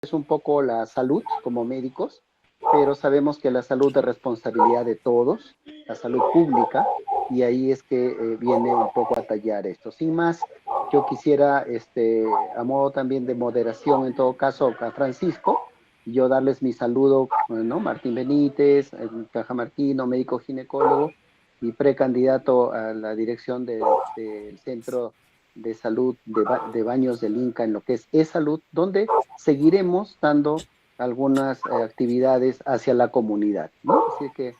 es un poco la salud como médicos, pero sabemos que la salud es responsabilidad de todos, la salud pública, y ahí es que viene un poco a tallar esto. Sin más, yo quisiera, a modo también de moderación, en todo caso, a Francisco, yo darles mi saludo, ¿no? Martín Benítez, cajamarquino, médico ginecólogo y precandidato a la dirección del Centro de Salud de Baños del Inca en lo que es e-salud, donde seguiremos dando algunas actividades hacia la comunidad, ¿no? Así que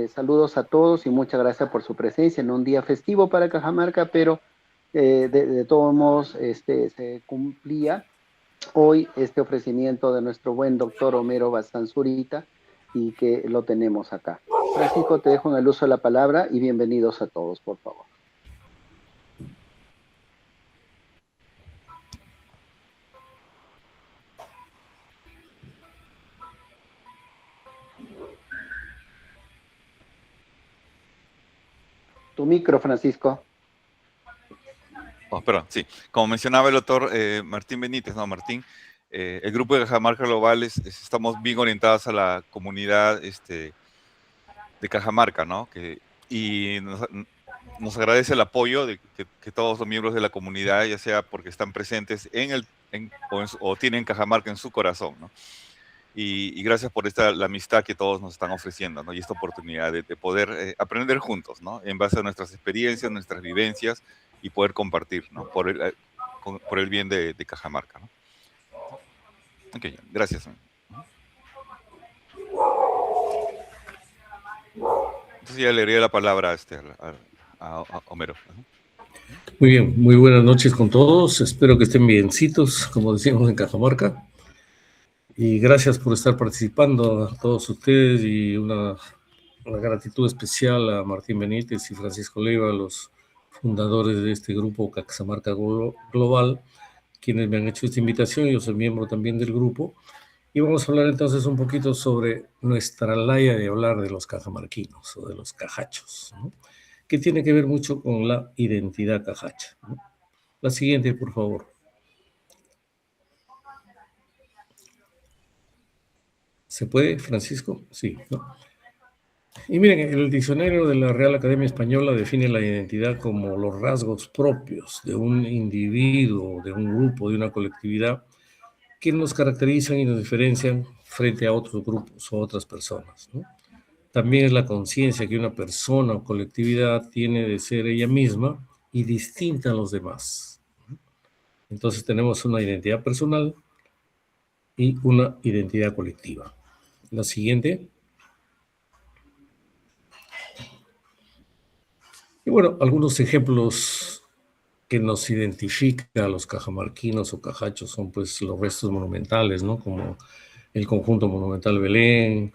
saludos a todos y muchas gracias por su presencia en un día festivo para Cajamarca, pero de todos modos se cumplía hoy este ofrecimiento de nuestro buen doctor Homero Bastanzurita y que lo tenemos acá. Francisco, te dejo en el uso de la palabra y bienvenidos a todos, por favor. Tu micro, Francisco. Oh, perdón, sí. Como mencionaba el doctor Martín Benítez, ¿no? Martín, el grupo de Cajamarca Global estamos bien orientados a la comunidad de Cajamarca, ¿no? Y nos agradece el apoyo de que todos los miembros de la comunidad, ya sea porque están presentes o tienen Cajamarca en su corazón, ¿no? Y gracias por la amistad que todos nos están ofreciendo, ¿no? Y esta oportunidad de poder aprender juntos, ¿no? En base a nuestras experiencias, nuestras vivencias y poder compartir, ¿no? Por el bien de Cajamarca, ¿no? Ok, gracias. Entonces ya le daría la palabra a Homero. Muy bien, muy buenas noches con todos. Espero que estén biencitos, como decimos en Cajamarca. Y gracias por estar participando a todos ustedes y una gratitud especial a Martín Benítez y Francisco Leiva, los fundadores de este grupo Cajamarca Global, quienes me han hecho esta invitación. Yo soy miembro también del grupo. Y vamos a hablar entonces un poquito sobre nuestra laya de hablar de los cajamarquinos o de los cajachos, ¿no? Que tiene que ver mucho con la identidad cajacha, ¿no? La siguiente, por favor. ¿Se puede, Francisco? Sí, ¿no? Y miren, el diccionario de la Real Academia Española define la identidad como los rasgos propios de un individuo, de un grupo, de una colectividad, que nos caracterizan y nos diferencian frente a otros grupos o otras personas, ¿no? También es la conciencia que una persona o colectividad tiene de ser ella misma y distinta a los demás. Entonces tenemos una identidad personal y una identidad colectiva. La siguiente. Y bueno, algunos ejemplos que nos identifican a los cajamarquinos o cajachos son pues los restos monumentales, ¿no? Como el conjunto monumental Belén,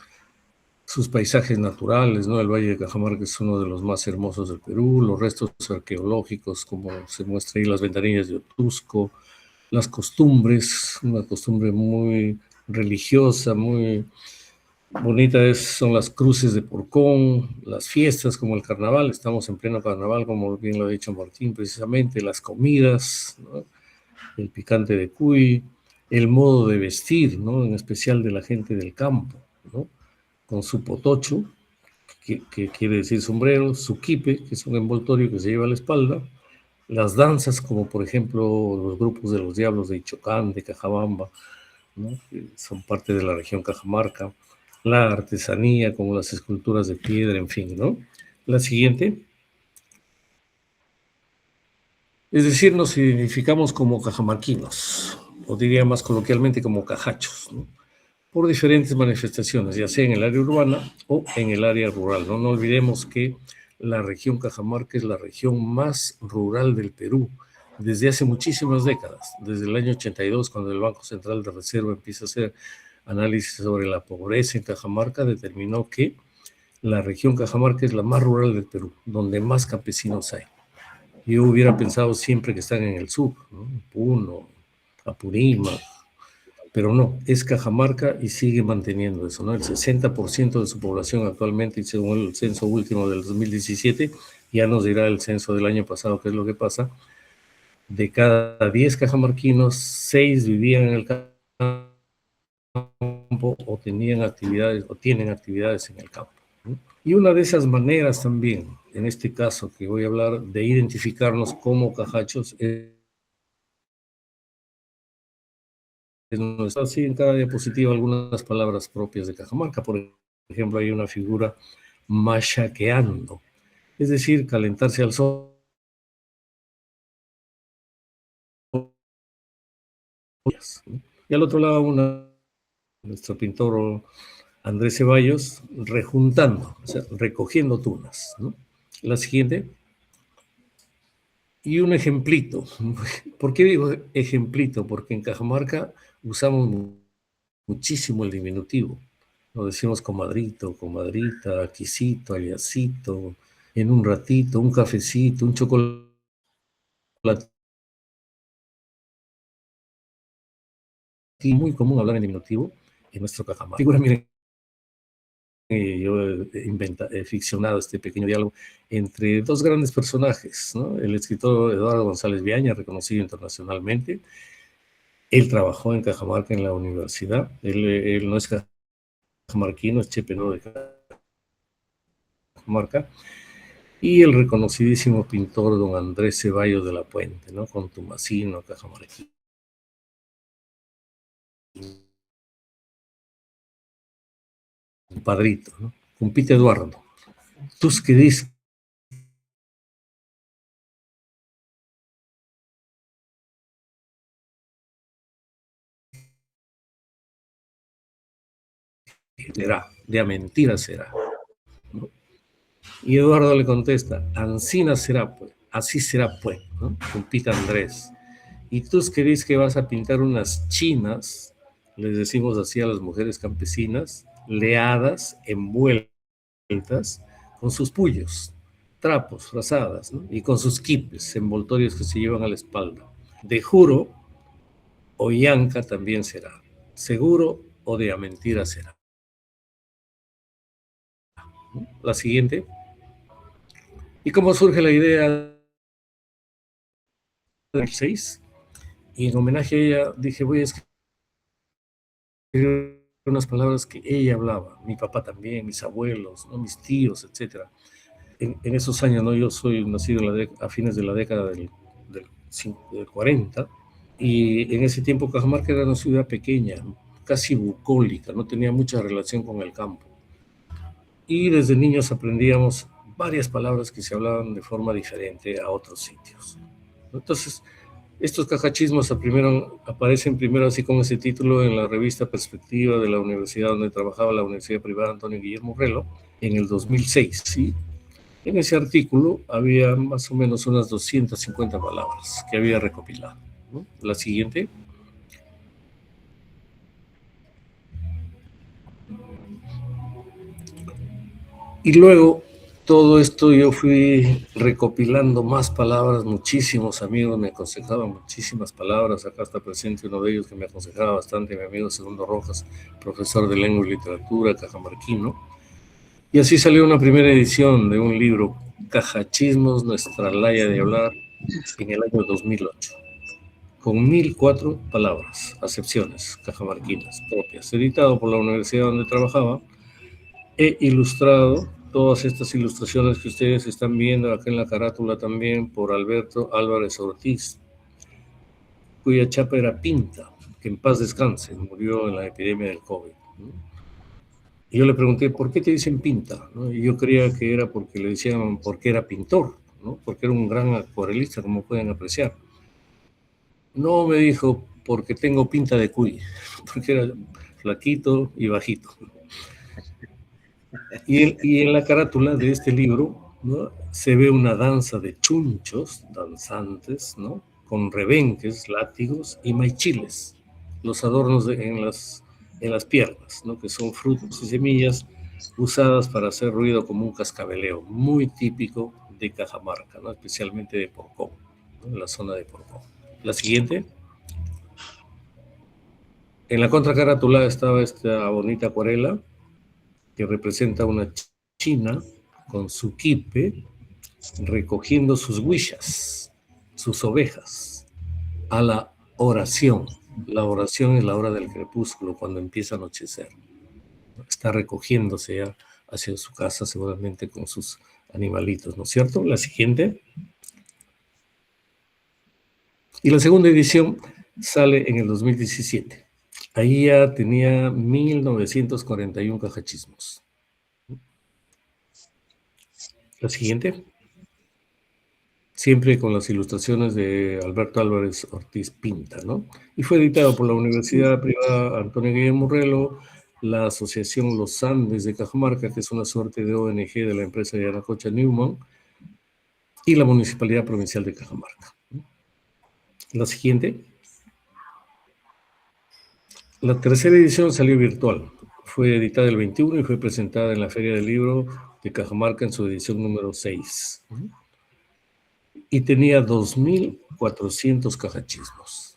sus paisajes naturales, ¿no? El Valle de Cajamarca es uno de los más hermosos del Perú, los restos arqueológicos, como se muestra ahí las ventanillas de Otusco, las costumbres, una costumbre muy religiosa, muy bonita son las cruces de Porcón, las fiestas como el carnaval, estamos en pleno carnaval, como bien lo ha dicho Martín precisamente, las comidas, ¿no? El picante de cuy, el modo de vestir, ¿no? En especial de la gente del campo, ¿no? Con su potocho, que quiere decir sombrero, su quipe, que es un envoltorio que se lleva a la espalda, las danzas, como por ejemplo los grupos de los Diablos de Ichocán, de Cajabamba, ¿no? Que son parte de la región Cajamarca, la artesanía, como las esculturas de piedra, en fin, ¿no? La siguiente. Es decir, nos identificamos como cajamarquinos, o diría más coloquialmente como cajachos, ¿no? Por diferentes manifestaciones, ya sea en el área urbana o en el área rural, ¿no? No olvidemos que la región Cajamarca es la región más rural del Perú desde hace muchísimas décadas, desde el año 82, cuando el Banco Central de Reserva empieza a hacer análisis sobre la pobreza en Cajamarca, determinó que la región Cajamarca es la más rural del Perú, donde más campesinos hay. Yo hubiera pensado siempre que están en el sur, ¿no? Puno, Apurímac, pero no, es Cajamarca y sigue manteniendo eso, ¿no? El 60% de su población actualmente, y según el censo último del 2017, ya nos dirá el censo del año pasado qué es lo que pasa, de cada 10 cajamarquinos, 6 vivían en el campo campo o tenían actividades o tienen actividades en el campo, ¿no? Y una de esas maneras también, en este caso que voy a hablar, de identificarnos como cajachos nos está así en cada diapositiva algunas palabras propias de Cajamarca. Por ejemplo, hay una figura machaqueando, es decir, calentarse al sol. Y al otro lado, nuestro pintor Andrés Ceballos rejuntando, o sea, recogiendo tunas, ¿no? La siguiente. Y un ejemplito. ¿Por qué digo ejemplito? Porque en Cajamarca usamos muchísimo el diminutivo. Lo decimos comadrito, comadrita, aquisito, aliacito, en un ratito, un cafecito, un chocolate. Muy común hablar en diminutivo en nuestro Cajamarca. Figura, miren, yo he ficcionado este pequeño diálogo entre dos grandes personajes, ¿no? El escritor Eduardo González Viaña, reconocido internacionalmente. Él trabajó en Cajamarca en la universidad. Él no es cajamarquino, es chepenudo de Cajamarca. Y el reconocidísimo pintor don Andrés Ceballos de la Puente, ¿no? Contumacino, cajamarquino. Padrito, ¿no? Compite Eduardo. ¿Tú qué dices? Será, de a mentira será, ¿no? Y Eduardo le contesta, ansina será, pues, así será, pues, ¿no? Compite Andrés. Y tú querés que vas a pintar unas chinas, les decimos así a las mujeres campesinas, leadas, envueltas, con sus puyos, trapos, frazadas, ¿no? Y con sus quipes, envoltorios que se llevan a la espalda. De juro o yanca también será, seguro o de a mentira será. ¿No? La siguiente. ¿Y cómo surge la idea del 6? Y en homenaje a ella dije, voy a escribir unas palabras que ella hablaba, mi papá también, mis abuelos, ¿no? Mis tíos, etc. En esos años, ¿no? Yo soy nacido a fines de la década del 40, y en ese tiempo Cajamarca era una ciudad pequeña, casi bucólica, no tenía mucha relación con el campo. Y desde niños aprendíamos varias palabras que se hablaban de forma diferente a otros sitios. Entonces, estos cajachismos aparecen primero así con ese título en la revista Perspectiva de la universidad donde trabajaba, la Universidad Privada Antonio Guillermo Relo, en el 2006, ¿sí? En ese artículo había más o menos unas 250 palabras que había recopilado, ¿no? La siguiente. Y luego, todo esto yo fui recopilando más palabras, muchísimos amigos me aconsejaban muchísimas palabras, acá está presente uno de ellos que me aconsejaba bastante, mi amigo Segundo Rojas, profesor de lengua y literatura, cajamarquino, y así salió una primera edición de un libro, Cajachismos, nuestra laya de hablar, en el año 2008, con 1004 palabras, acepciones cajamarquinas propias, editado por la universidad donde trabajaba. He ilustrado todas estas ilustraciones que ustedes están viendo acá en la carátula también por Alberto Álvarez Ortiz, cuya chapa era Pinta, que en paz descanse, murió en la epidemia del COVID, ¿no? Y yo le pregunté, ¿por qué te dicen Pinta? ¿No? Y yo creía que era porque le decían, porque era pintor, ¿no? Porque era un gran acuarelista, como pueden apreciar. No, me dijo, porque tengo pinta de cuy, porque era flaquito y bajito. Y en la carátula de este libro, ¿no? Se ve una danza de chunchos, danzantes, ¿no? Con rebenques, látigos y maichiles, los adornos en las piernas, ¿no? Que son frutos y semillas usadas para hacer ruido como un cascabeleo, muy típico de Cajamarca, ¿no? Especialmente de Porcón, ¿no? En la zona de Porcón. La siguiente. En la contracarátula estaba esta bonita acuarela que representa una china con su quipe recogiendo sus huillas, sus ovejas, a la oración, La oración es la hora del crepúsculo, cuando empieza a anochecer. Está recogiéndose ya hacia su casa, seguramente con sus animalitos, ¿no es cierto? La siguiente. Y la segunda edición sale en el 2017. Ahí ya tenía 1941 cajachismos. La siguiente. Siempre con las ilustraciones de Alberto Álvarez Ortiz Pinta, ¿no? Y fue editado por la Universidad Privada Antonio Guillermo Morelo, la Asociación Los Andes de Cajamarca, que es una suerte de ONG de la empresa de Yanacocha Newman, y la Municipalidad Provincial de Cajamarca. La siguiente. La tercera edición salió virtual. Fue editada el 21 y fue presentada en la Feria del Libro de Cajamarca en su edición número 6. Y tenía 2.400 cajachismos.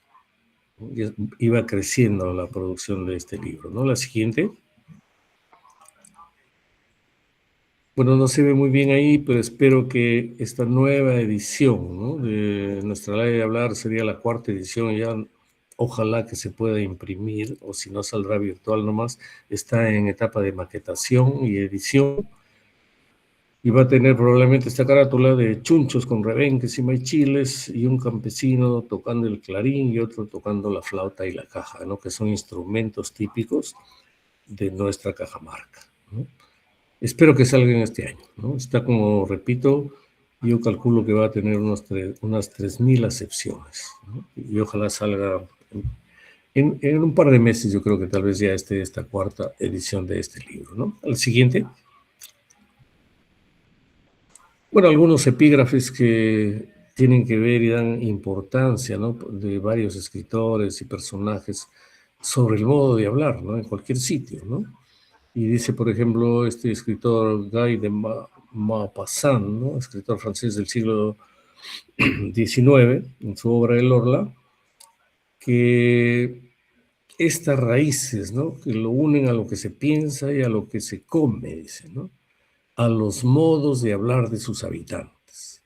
Iba creciendo la producción de este libro, ¿no? La siguiente. Bueno, no se ve muy bien ahí, pero espero que esta nueva edición, ¿no?, de Nuestra Ley de Hablar sería la 4ª edición, ya ojalá que se pueda imprimir, o si no saldrá virtual nomás. Está en etapa de maquetación y edición, y va a tener probablemente esta carátula de chunchos con rebenques y maichiles, y un campesino tocando el clarín y otro tocando la flauta y la caja, ¿no?, que son instrumentos típicos de nuestra Cajamarca, ¿no? Espero que salga en este año, ¿no? Está, como repito, yo calculo que va a tener unas 3.000 acepciones, ¿no? Y ojalá salga en un par de meses. Yo creo que tal vez ya esté esta 4ª edición de este libro, ¿no? Al siguiente. Bueno, algunos epígrafes que tienen que ver y dan importancia, ¿no?, de varios escritores y personajes sobre el modo de hablar, ¿no?, en cualquier sitio, ¿no? Y dice, por ejemplo, este escritor Guy de Maupassant, ¿no?, escritor francés del siglo XIX, en su obra El Orla, que estas raíces, ¿no?, que lo unen a lo que se piensa y a lo que se come, dice, ¿no?, a los modos de hablar de sus habitantes.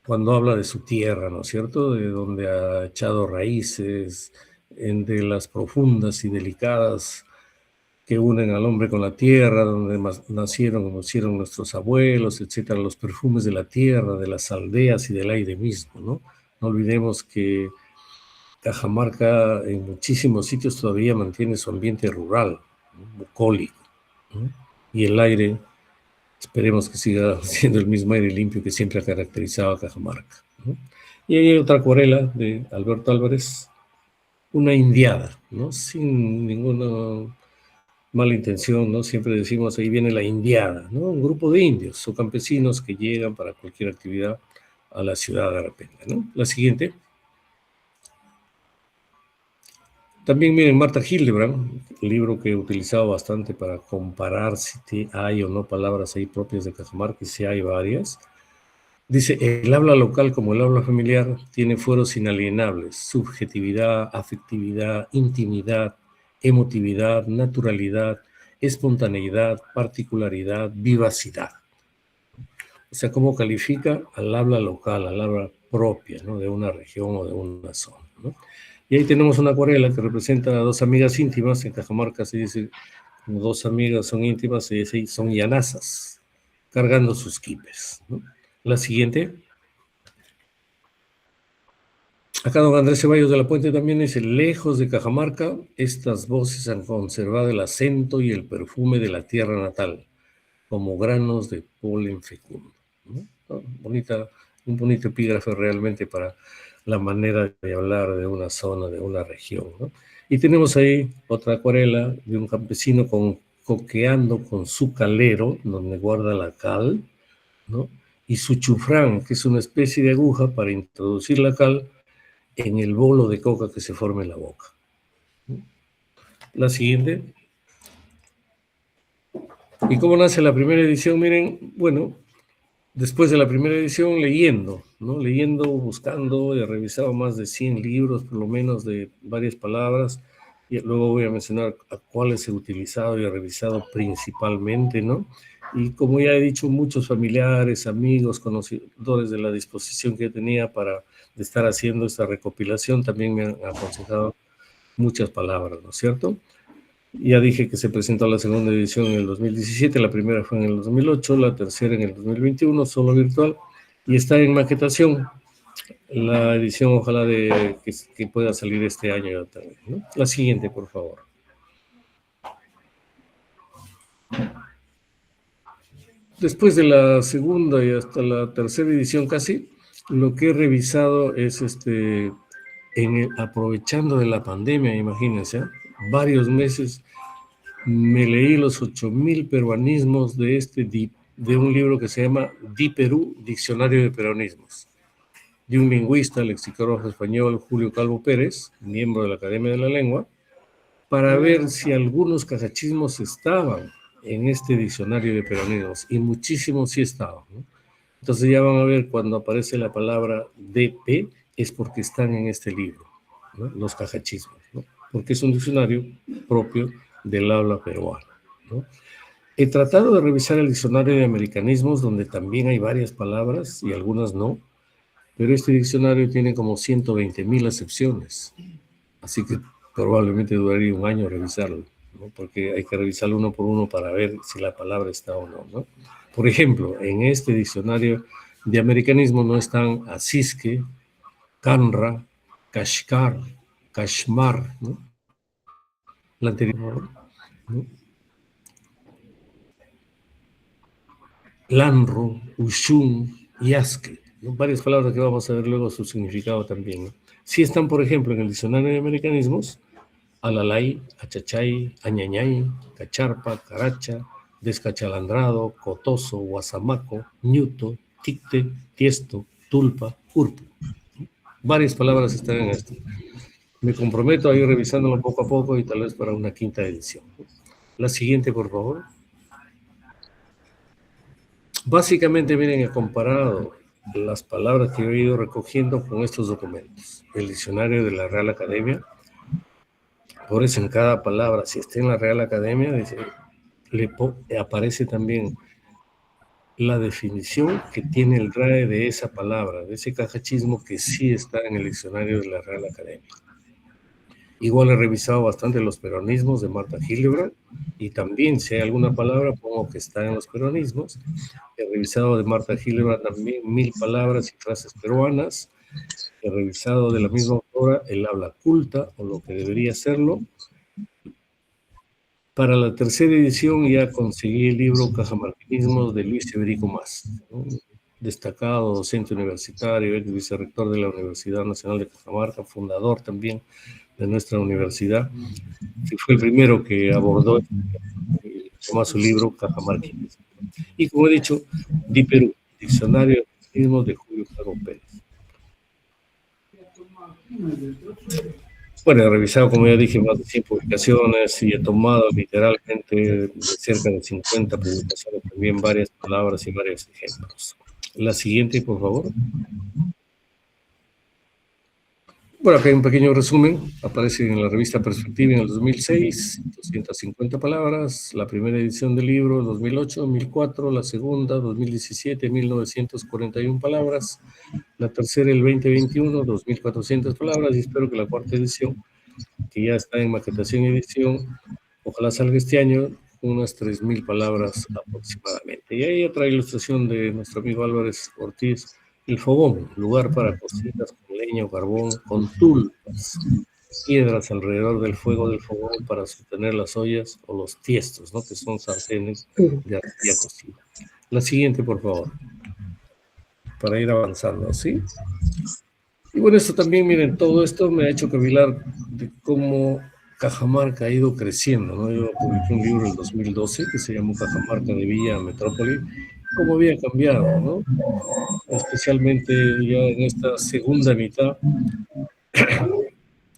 Cuando habla de su tierra, ¿no es cierto?, de donde ha echado raíces, de las profundas y delicadas que unen al hombre con la tierra, donde nacieron, conocieron nuestros abuelos, etcétera, los perfumes de la tierra, de las aldeas y del aire mismo, ¿no? No olvidemos que Cajamarca en muchísimos sitios todavía mantiene su ambiente rural, ¿no?, bucólico, ¿no? Y el aire, esperemos que siga siendo el mismo aire limpio que siempre ha caracterizado a Cajamarca, ¿no? Y ahí hay otra acuarela de Alberto Álvarez, una indiada, ¿no?, sin ninguna mala intención, ¿no? Siempre decimos, ahí viene la indiada, ¿no?, un grupo de indios o campesinos que llegan para cualquier actividad a la ciudad de repente, ¿no? La siguiente. También miren, Marta Hildebrand, el libro que he utilizado bastante para comparar si hay o no palabras ahí propias de Cajamarca, y si hay varias. Dice, el habla local como el habla familiar tiene fueros inalienables: subjetividad, afectividad, intimidad, emotividad, naturalidad, espontaneidad, particularidad, vivacidad. O sea, cómo califica al habla local, al habla propia, ¿no?, de una región o de una zona, ¿no? Y ahí tenemos una acuarela que representa a dos amigas íntimas. En Cajamarca se dice, como dos amigas son íntimas, se dice, son llanazas, cargando sus quipes, ¿no? La siguiente. Acá don Andrés Ceballos de la Puente también dice, lejos de Cajamarca, estas voces han conservado el acento y el perfume de la tierra natal, como granos de polen fecundo, ¿no? Un bonito epígrafe realmente para la manera de hablar de una zona, de una región, ¿no? Y tenemos ahí otra acuarela de un campesino coqueando con su calero, donde guarda la cal, ¿no?, y su chufrán, que es una especie de aguja para introducir la cal en el bolo de coca que se forma en la boca. La siguiente. ¿Y cómo nace la primera edición? Miren, bueno, después de la primera edición, leyendo, ¿no? Leyendo, buscando, he revisado más de 100 libros, por lo menos, de varias palabras, y luego voy a mencionar a cuáles he utilizado y he revisado principalmente, ¿no? Y como ya he dicho, muchos familiares, amigos, conocedores de la disposición que tenía de estar haciendo esta recopilación, también me han aconsejado muchas palabras, ¿no es cierto? Ya dije que se presentó la segunda edición en el 2017, la primera fue en el 2008, la tercera en el 2021, solo virtual, y está en maquetación. La edición, ojalá que pueda salir este año también, ¿no? La siguiente, por favor. Después de la segunda y hasta la tercera edición casi, lo que he revisado es aprovechando de la pandemia, imagínense, varios meses me leí los 8.000 peruanismos de un libro que se llama Di Perú, Diccionario de Peronismos, de un lingüista, lexicólogo español, Julio Calvo Pérez, miembro de la Academia de la Lengua, para ver si algunos cajachismos estaban en este diccionario de peronismos, y muchísimos sí estaban, ¿no? Entonces ya van a ver cuando aparece la palabra DP, es porque están en este libro, ¿no? Los cajachismos, ¿no? Porque es un diccionario propio del habla peruana, ¿no? He tratado de revisar el diccionario de americanismos, donde también hay varias palabras y algunas no, pero este diccionario tiene como 120.000 acepciones, así que probablemente duraría un año revisarlo, ¿no? Porque hay que revisarlo uno por uno para ver si la palabra está o no, ¿no? Por ejemplo, en este diccionario de americanismo no están asisque, canra, kashkar, kashmar, ¿no? La anterior, ¿no? Lanro, ushun, yasque, ¿no? Varias palabras que vamos a ver luego su significado también, ¿no? Sí están, por ejemplo, en el diccionario de americanismos, alalay, achachay, añañay, cacharpa, caracha, descachalandrado, cotoso, guasamaco, ñuto, ticte, tiesto, tulpa, urpu. Varias palabras están en esto. Me comprometo a ir revisándolo poco a poco y tal vez para una quinta edición. La siguiente, por favor. Básicamente, miren, he comparado las palabras que he ido recogiendo con estos documentos. El diccionario de la Real Academia. Por eso en cada palabra, si está en la Real Academia, dice, aparece también la definición que tiene el RAE de esa palabra, de ese cajachismo que sí está en el diccionario de la Real Academia. Igual he revisado bastante los peronismos de Marta Hildebrand, y también si hay alguna palabra, pongo que está en los peronismos. He revisado de Marta Hildebrand también 1.000 palabras y frases peruanas. He revisado de la misma autora el habla culta, o lo que debería serlo. Para la tercera edición ya conseguí el libro Cajamarquinismos de Luis Federico Mas, ¿no? Destacado docente universitario, ex vicerrector de la Universidad Nacional de Cajamarca, fundador también de nuestra universidad, que fue el primero que abordó su libro Cajamarquinismo. Y como he dicho, Di Perú, Diccionario de Peronismos de Julio Calvo Pérez. Bueno, he revisado, como ya dije, más de 100 publicaciones y he tomado literalmente de cerca de 50 publicaciones, también varias palabras y varios ejemplos. La siguiente, por favor. Bueno, acá hay un pequeño resumen. Aparece en la revista Perspectiva en el 2006, 250 palabras. La primera edición del libro, 2008, 2004. La segunda, 2017, 1941 palabras. La tercera, el 2021, 2.400 palabras. Y espero que la cuarta edición, que ya está en maquetación y edición, ojalá salga este año, unas 3.000 palabras aproximadamente. Y hay otra ilustración de nuestro amigo Álvarez Ortiz, el fogón, lugar para cocinas con leña o carbón, con tulpas, piedras alrededor del fuego del fogón para sostener las ollas, o los tiestos, ¿no? Que son sartenes de arcilla cocida. La siguiente, por favor, para ir avanzando, ¿sí? Y bueno, esto también, miren, todo esto me ha hecho cavilar de cómo Cajamarca ha ido creciendo, ¿no? Yo publiqué un libro en el 2012 que se llamó Cajamarca de Villa a Metrópoli, cómo había cambiado, ¿no? Especialmente ya en esta segunda mitad,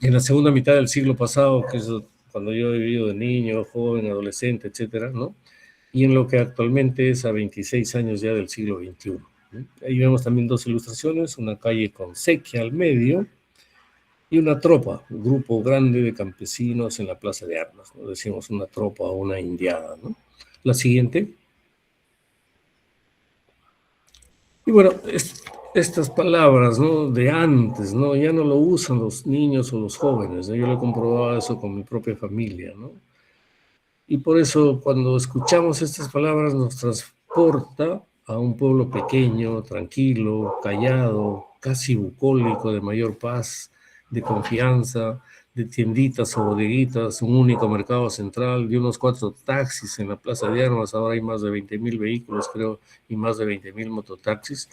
en la segunda mitad del siglo pasado, que es cuando yo he vivido de niño, joven, adolescente, etcétera, ¿no? Y en lo que actualmente es a 26 años ya del siglo XXI. Ahí vemos también dos ilustraciones, una calle con sequía al medio, y una tropa, un grupo grande de campesinos en la plaza de armas, ¿no? Decimos una tropa o una indiada, ¿no? La siguiente. Y bueno, estas palabras, ¿no? De antes, ¿no? Ya no lo usan los niños o los jóvenes, ¿no? Yo lo he comprobado eso con mi propia familia, ¿no? Y por eso cuando escuchamos estas palabras nos transporta a un pueblo pequeño, tranquilo, callado, casi bucólico, de mayor paz, de confianza, de tienditas o bodeguitas, un único mercado central, de unos 4 taxis en la Plaza de Armas. Ahora hay más de 20.000 vehículos, creo, y más de 20.000 mototaxis,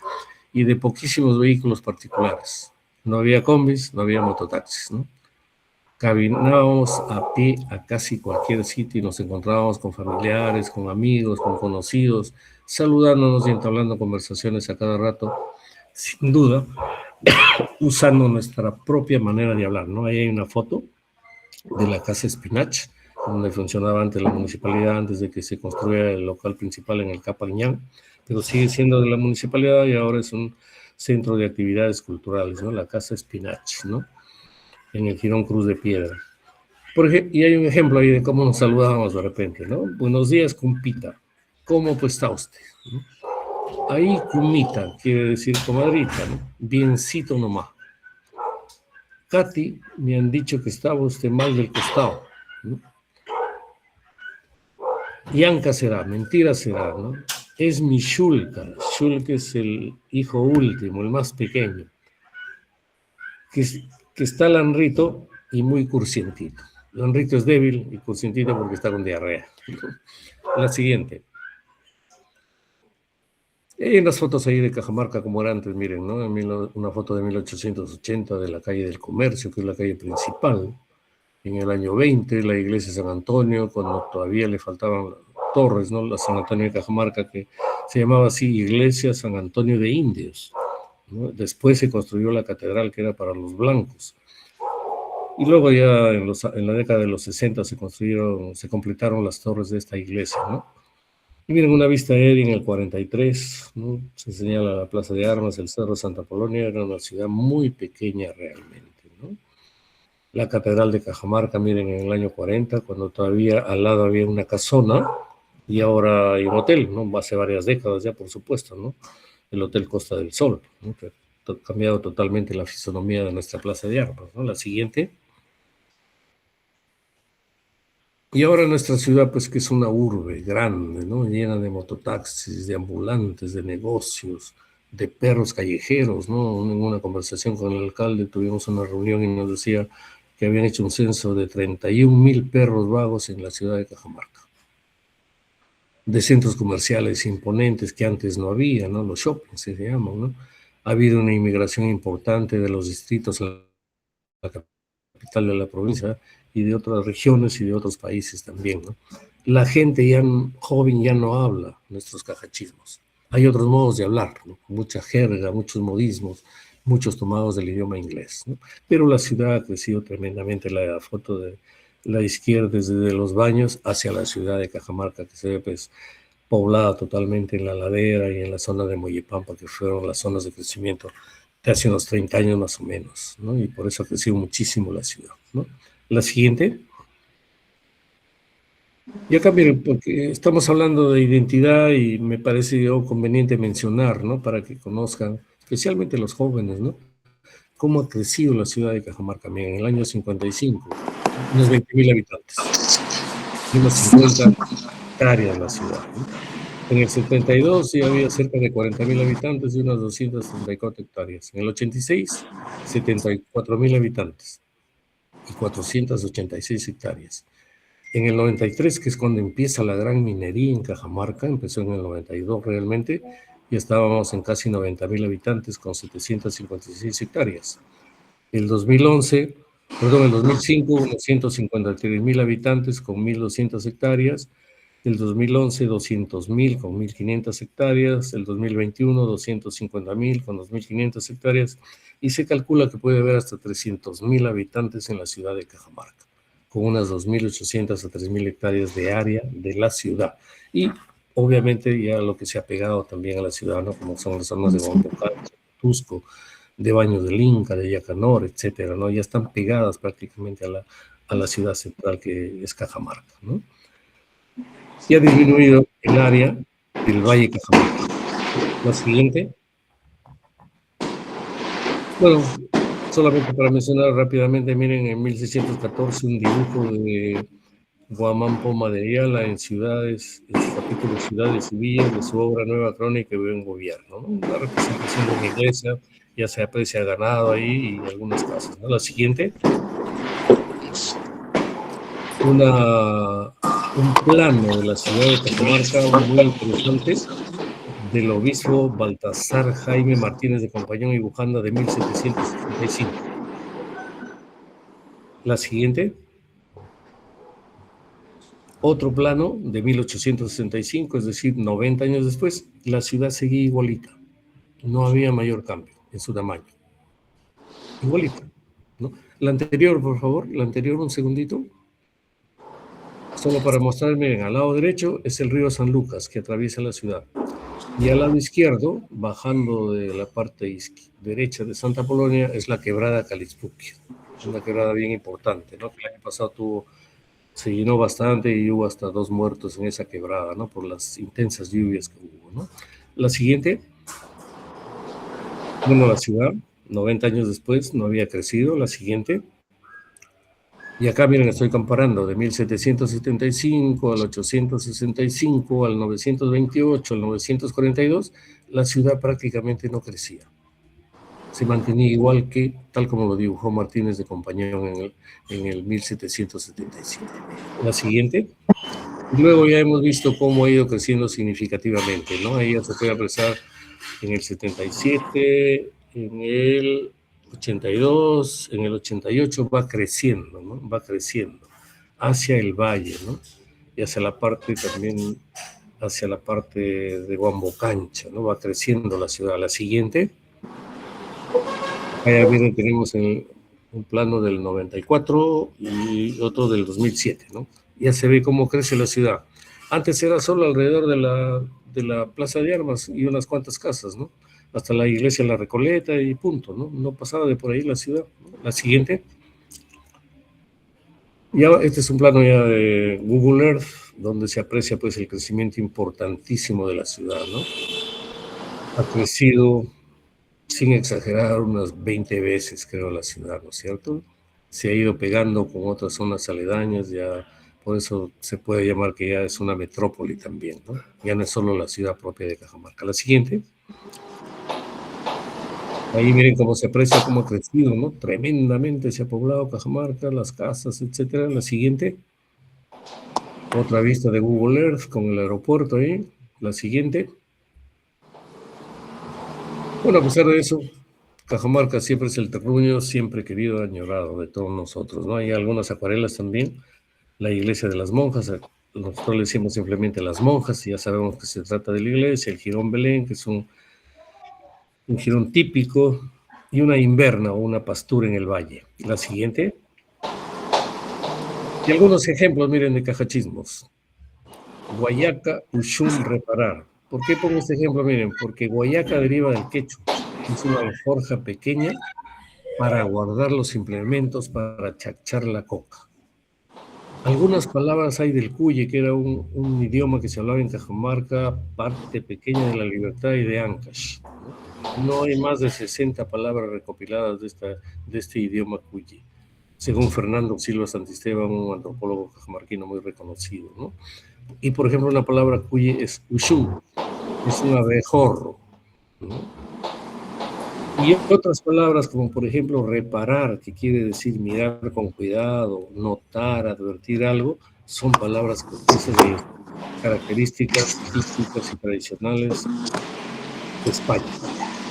y de poquísimos vehículos particulares. No había combis, no había mototaxis, ¿no? Caminábamos a pie a casi cualquier sitio y nos encontrábamos con familiares, con amigos, con conocidos, saludándonos y entablando conversaciones a cada rato, sin duda, usando nuestra propia manera de hablar, ¿no? Ahí hay una foto de la Casa Espinach, donde funcionaba antes la municipalidad, antes de que se construyera el local principal en el Capariñán, pero sigue siendo de la municipalidad y ahora es un centro de actividades culturales, ¿no? La Casa Espinach, ¿no? En el Jirón Cruz de Piedra. Por ejemplo, y hay un ejemplo ahí de cómo nos saludábamos de repente, ¿no? Buenos días, cumpita. ¿Cómo pues está usted? ¿No? Ahí, cumita, quiere decir comadrita, ¿no? Biencito nomás. Katy, me han dicho que estaba usted mal del costado, ¿no? Yanka será, mentira será, ¿no? Es mi Shulka. Shulka es el hijo último, el más pequeño, que, que está lanrito y muy cursientito. Lanrito es débil y cursientito porque está con diarrea. La siguiente. Hay unas fotos ahí de Cajamarca como era antes, miren, ¿no? Una foto de 1880 de la calle del Comercio, que es la calle principal. En el año 20, la iglesia de San Antonio, cuando todavía le faltaban torres, ¿no? La San Antonio de Cajamarca, que se llamaba así Iglesia San Antonio de Indios, ¿no? Después se construyó la catedral, que era para los blancos. Y luego ya en la década de los 60 se completaron las torres de esta iglesia, ¿no? Y miren, una vista aérea en el 43, ¿no? Se señala la Plaza de Armas, el Cerro Santa Polonia, era una ciudad muy pequeña realmente, ¿no? La Catedral de Cajamarca, miren, en el año 40, cuando todavía al lado había una casona, y ahora hay un hotel, ¿no? Hace varias décadas ya, por supuesto, ¿no? El Hotel Costa del Sol, ¿no? Que ha cambiado totalmente la fisonomía de nuestra Plaza de Armas, ¿no? La siguiente. Y ahora nuestra ciudad, pues que es una urbe grande, ¿no? Llena de mototaxis, de ambulantes, de negocios, de perros callejeros, ¿no? En una conversación con el alcalde tuvimos una reunión y nos decía que habían hecho un censo de 31.000 perros vagos en la ciudad de Cajamarca. De centros comerciales imponentes que antes no había, ¿no? Los shoppings se llaman, ¿no? Ha habido una inmigración importante de los distritos a la capital de la provincia y de otras regiones y de otros países también, ¿no? La gente ya joven ya no habla nuestros cajachismos. Hay otros modos de hablar, ¿no? Mucha jerga, muchos modismos, muchos tomados del idioma inglés, ¿no? Pero la ciudad ha crecido tremendamente. La foto de la izquierda desde los baños hacia la ciudad de Cajamarca, que se ve pues poblada totalmente en la ladera y en la zona de Moyepampa, que fueron las zonas de crecimiento de hace unos 30 años más o menos, ¿no? Y por eso ha crecido muchísimo la ciudad, ¿no? La siguiente. Y acá, miren, porque estamos hablando de identidad y me parece conveniente mencionar, ¿no? Para que conozcan, especialmente los jóvenes, ¿no? Cómo ha crecido la ciudad de Cajamarca. Miren, en el año 55, unos 20.000 habitantes, unos 50 hectáreas la ciudad, ¿no? En el 72 ya había cerca de 40.000 habitantes y unas 234 hectáreas. En el 86, 74.000 habitantes y 486 hectáreas. En el 93, que es cuando empieza la gran minería en Cajamarca, empezó en el 92 realmente, y estábamos en casi 90.000 habitantes con 756 hectáreas. El 2011, perdón, el 2005, unos 153.000 habitantes con 1.200 hectáreas. El 2011, 200.000 con 1.500 hectáreas. El 2021, 250.000 con 2.500 hectáreas. Y se calcula que puede haber hasta 300.000 habitantes en la ciudad de Cajamarca, con unas 2.800 a 3.000 hectáreas de área de la ciudad. Y obviamente ya lo que se ha pegado también a la ciudad, ¿no? Como son las zonas de Huampocal, Tusco, de Baños del Inca, de Yacanor, etcétera, ¿no? Ya están pegadas prácticamente a la ciudad central que es Cajamarca, ¿no? Y ha disminuido el área del Valle Cajamarca. La siguiente. Bueno, solamente para mencionar rápidamente, miren, en 1614 un dibujo de Guamán Poma de Ayala en Ciudades, en su capítulo Ciudades y Villas de su obra Nueva Crónica y Buen Gobierno, ¿no? Una representación de una iglesia, ya se aprecia ganado ahí y algunas casas, ¿no? La siguiente, un plano de la ciudad de Cajamarca muy interesante, del obispo Baltasar Jaime Martínez de Compañón y Bujanda de 1765. La siguiente, otro plano de 1865, es decir, 90 años después, la ciudad seguía igualita. No había mayor cambio en su tamaño. Igualita, ¿no? La anterior, por favor, la anterior, un segundito. Solo para mostrar, miren, al lado derecho es el río San Lucas que atraviesa la ciudad. Y al lado izquierdo, bajando de la parte derecha de Santa Polonia, es la quebrada Calixpuqui. Es una quebrada bien importante, ¿no? El año pasado se llenó bastante y hubo hasta 2 muertos en esa quebrada, ¿no? Por las intensas lluvias que hubo, ¿no? La siguiente, bueno, la ciudad, 90 años después, no había crecido. La siguiente, y acá miren, estoy comparando de 1775 al 865, al 928, al 942, la ciudad prácticamente no crecía. Se mantenía igual que, tal como lo dibujó Martínez de Compañón en el 1775. La siguiente. Y luego ya hemos visto cómo ha ido creciendo significativamente, ¿no? Ahí ya se puede apreciar en el 77, en el 82, en el 88 va creciendo, ¿no? Va creciendo hacia el valle, ¿no? Y hacia la parte también, hacia la parte de Huambocancha, ¿no? Va creciendo la ciudad. La siguiente. Allá miren, tenemos un plano del 94 y otro del 2007, ¿no? Ya se ve cómo crece la ciudad. Antes era solo alrededor de la Plaza de Armas y unas cuantas casas, ¿no? Hasta la iglesia La Recoleta y punto, ¿no? No pasaba de por ahí la ciudad, ¿no? La siguiente. Ya, este es un plano ya de Google Earth, donde se aprecia pues el crecimiento importantísimo de la ciudad, ¿no? Ha crecido, sin exagerar, unas 20 veces, creo, la ciudad, ¿no es cierto? Se ha ido pegando con otras zonas aledañas, ya por eso se puede llamar que ya es una metrópoli también, ¿no? Ya no es solo la ciudad propia de Cajamarca. La siguiente. Ahí miren cómo se aprecia, cómo ha crecido, ¿no? Tremendamente se ha poblado Cajamarca, las casas, etcétera. La siguiente. Otra vista de Google Earth con el aeropuerto ahí. La siguiente. Bueno, a pesar de eso, Cajamarca siempre es el terruño, siempre querido, añorado de todos nosotros, ¿no? Hay algunas acuarelas también. La iglesia de las monjas, nosotros le decimos simplemente las monjas, y ya sabemos que se trata de la iglesia, el jirón Belén, que es un jirón típico, y una inverna o una pastura en el valle. La siguiente. Y algunos ejemplos, miren, de cajachismos. Guayaca, Ushum, reparar. ¿Por qué pongo este ejemplo? Miren, porque guayaca deriva del quechua. Es una alforja pequeña para guardar los implementos para chachar la coca. Algunas palabras hay del cuye, que era un idioma que se hablaba en Cajamarca, parte pequeña de la Libertad y de Ancash. No hay más de 60 palabras recopiladas de este idioma cuye, según Fernando Silva Santisteban, un antropólogo cajamarquino muy reconocido, ¿no? Y, por ejemplo, una palabra cuye es ushum, es un abejorro, ¿no? Y otras palabras como, por ejemplo, reparar, que quiere decir mirar con cuidado, notar, advertir algo, son palabras de características típicas y tradicionales de España,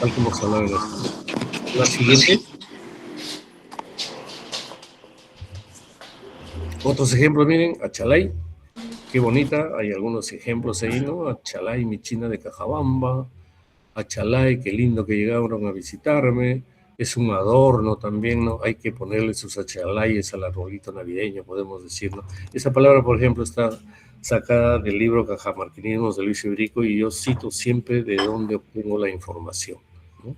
tal como se hablaba en España. La siguiente. Otros ejemplos, miren, Achalay, qué bonita, hay algunos ejemplos ahí, ¿no? Achalay, mi china de Cajabamba, Achalay, qué lindo que llegaron a visitarme, es un adorno también, ¿no? Hay que ponerle sus achalayes al arbolito navideño, podemos decir, ¿no? Esa palabra, por ejemplo, está sacada del libro Cajamarquinismos de Luis Ibrico, y yo cito siempre de dónde obtengo la información, ¿no?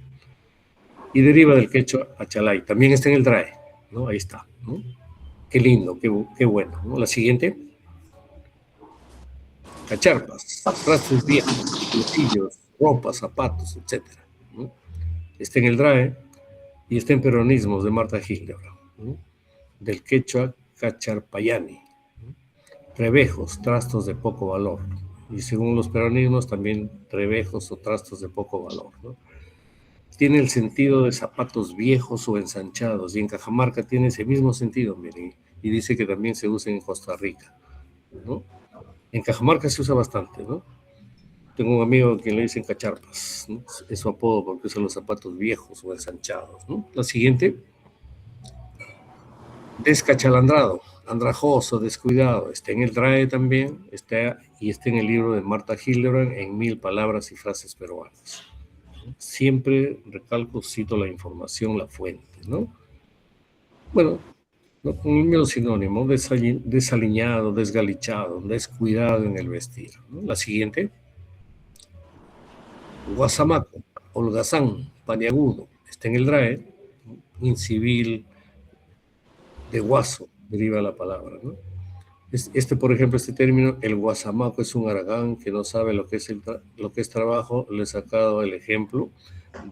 y deriva del quechua achalay. También está en el DRAE, ¿no? Ahí está, ¿no? Qué lindo, qué bueno, ¿no? La siguiente. Cacharpas, trastes viejos, bolsillos, ropas, zapatos, etc., ¿no? Está en el DRAE y está en Peronismos de Marta Hildebrand, ¿no? Del quechua cacharpayani, ¿no? Trebejos, trastos de poco valor. Y según los peronismos, también trebejos o trastos de poco valor, ¿no? Tiene el sentido de zapatos viejos o ensanchados, y en Cajamarca tiene ese mismo sentido, miren, y dice que también se usa en Costa Rica, ¿no? En Cajamarca se usa bastante, ¿no? Tengo un amigo que le dicen cacharpas, ¿no? Es su apodo porque usa los zapatos viejos o ensanchados, ¿no? La siguiente, descachalandrado, andrajoso, descuidado. Está en el DRAE también, y está en el libro de Marta Hildebrand en 1000 palabras y frases peruanas. Siempre recalco, cito la información, la fuente, ¿no? Bueno, ¿no? Con el mismo sinónimo, desaliñado, desgalichado, descuidado en el vestir, ¿no? La siguiente, guasamaco, holgazán, paniagudo, está en el DRAE, incivil, de guaso, deriva la palabra, ¿no? Por ejemplo, este término, el guasamaco, es un aragán que no sabe lo que es trabajo. Le he sacado el ejemplo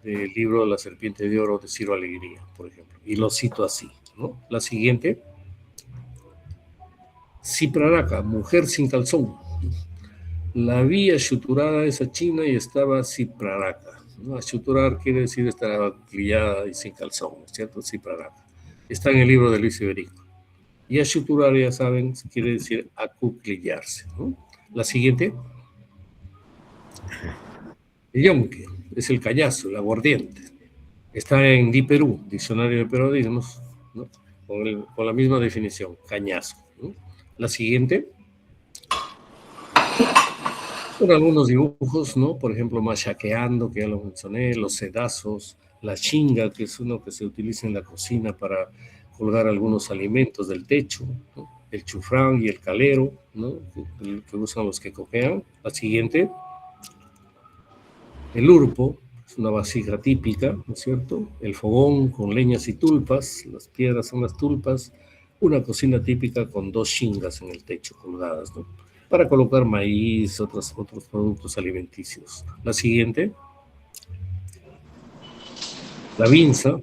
del libro La serpiente de oro de Ciro Alegría, por ejemplo, y lo cito así, ¿no? La siguiente, cipraraca, mujer sin calzón. La vi achuturada esa china y estaba cipraraca, ¿no? Achuturar quiere decir estar aclillada y sin calzón, ¿cierto? Cipraraca. Está en el libro de Luis Iberico. Y achuturar, ya saben, quiere decir acuclillarse, ¿no? La siguiente, el yonque, es el callazo, el aguardiente. Está en Perú, Diccionario de Peronismos, ¿no? Con la misma definición, cañazo, ¿no? La siguiente, con algunos dibujos, ¿no? Por ejemplo, machaqueando, que ya lo mencioné, los sedazos, la chinga, que es uno que se utiliza en la cocina para colgar algunos alimentos del techo, ¿no? El chufrán y el calero, ¿no? Que usan los que cojean. La siguiente, el urpo, es una vasija típica, ¿no es cierto? El fogón con leñas y tulpas, las piedras son las tulpas, una cocina típica con 2 chingas en el techo colgadas, ¿no? Para colocar maíz, otros productos alimenticios. La siguiente, la vinza,